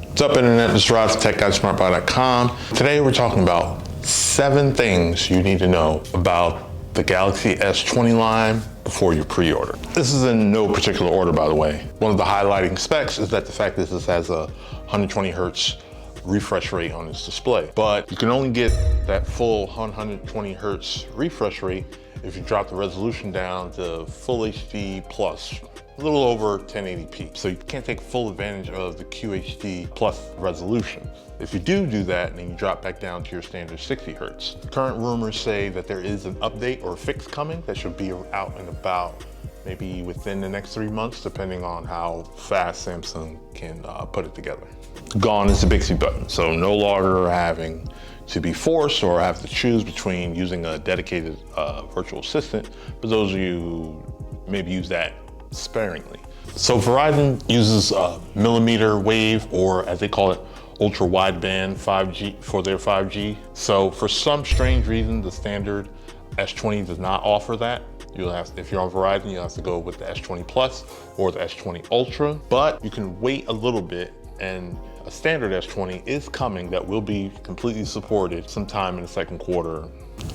What's up, Internet? This is Rod from TechGuysSmartBuy.com. Today we're talking about 7 things you need to know about the Galaxy S20 line before you pre-order. This is in no particular order, by the way. One of the highlighting specs is that the fact that this has a 120 hertz refresh rate on its display. But you can only get that full 120 hertz refresh rate if you drop the resolution down to full HD plus, a little over 1080p. So you can't take full advantage of the QHD plus resolution. If you do that, then you drop back down to your standard 60 hertz. Current rumors say that there is an update or a fix coming that should be out and about maybe within the next 3 months, depending on how fast Samsung can put it together. Gone is the Bixby button, so no longer having to be forced or have to choose between using a dedicated virtual assistant, but those of you who maybe use that sparingly. So Verizon uses millimeter wave, or as they call it, ultra wideband 5G for their 5G. So for some strange reason, the standard S20 does not offer that. You'll have, if you're on Verizon, you'll have to go with the S20 Plus or the S20 Ultra, but you can wait a little bit, and a standard S20 is coming that will be completely supported sometime in the second quarter.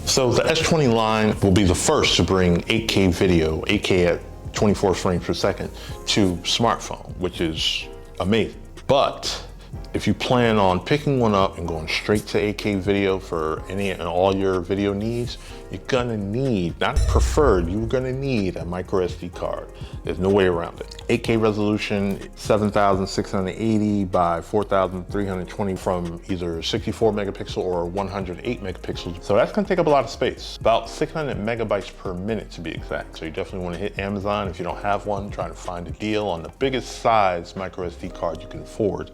So the S20 line will be the first to bring 8K video, 8K at 24 frames per second, to smartphone, which is amazing. But if you plan on picking one up and going straight to 8K video for any and all your video needs, you're gonna need, not preferred, you're gonna need a micro SD card. There's no way around it. 8K resolution, 7680 by 4320 from either 64 megapixel or 108 megapixels. So that's gonna take up a lot of space. About 600 megabytes per minute to be exact. So you definitely wanna hit Amazon if you don't have one, try to find a deal on the biggest size micro SD card you can afford.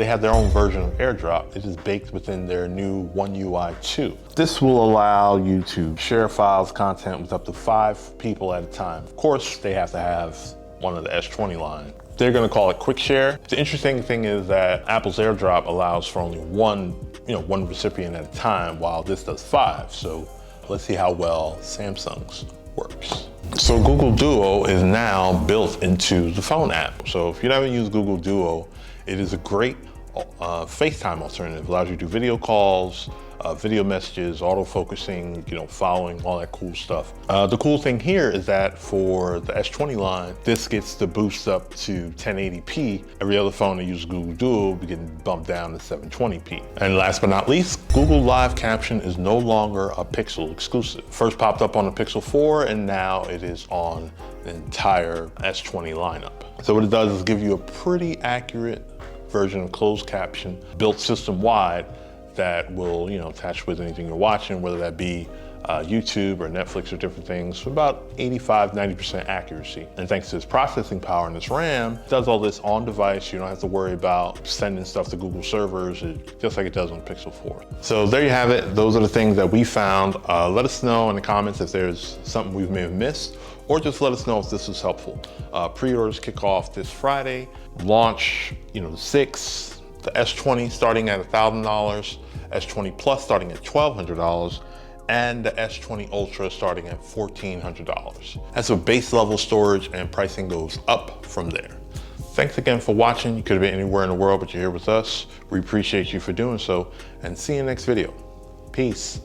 They have their own version of AirDrop. It is baked within their new One UI 2. This will allow you to share files, content with up to 5 people at a time. Of course, they have to have one of the S20 line. They're gonna call it Quick Share. The interesting thing is that Apple's AirDrop allows for only one recipient at a time, while this does 5. So let's see how well Samsung's works. So Google Duo is now built into the phone app. So if you haven't used Google Duo, it is a great FaceTime alternative. It allows you to do video calls, video messages, auto-focusing, following, all that cool stuff. The cool thing here is that for the S20 line, this gets to boost up to 1080p. Every other phone that uses Google Duo will be getting bumped down to 720p. And last but not least, Google Live Caption is no longer a Pixel exclusive. First popped up on the Pixel 4, and now it is on the entire S20 lineup. So what it does is give you a pretty accurate version of closed caption, built system-wide, that will attach with anything you're watching, whether that be YouTube or Netflix or different things, for about 85–90% accuracy. And thanks to its processing power and its RAM, it does all this on device. You don't have to worry about sending stuff to Google servers, just like it does on the Pixel 4. So there you have it. Those are the things that we found. Let us know in the comments if there's something we may have missed, or just let us know if this was helpful. Pre-orders kick off this Friday. Launch, the 6th. The S20 starting at $1,000, S20 Plus starting at $1,200, and the S20 Ultra starting at $1,400. That's a base level storage, and pricing goes up from there. Thanks again for watching. You could have been anywhere in the world, but you're here with us. We appreciate you for doing so, and see you in the next video. Peace.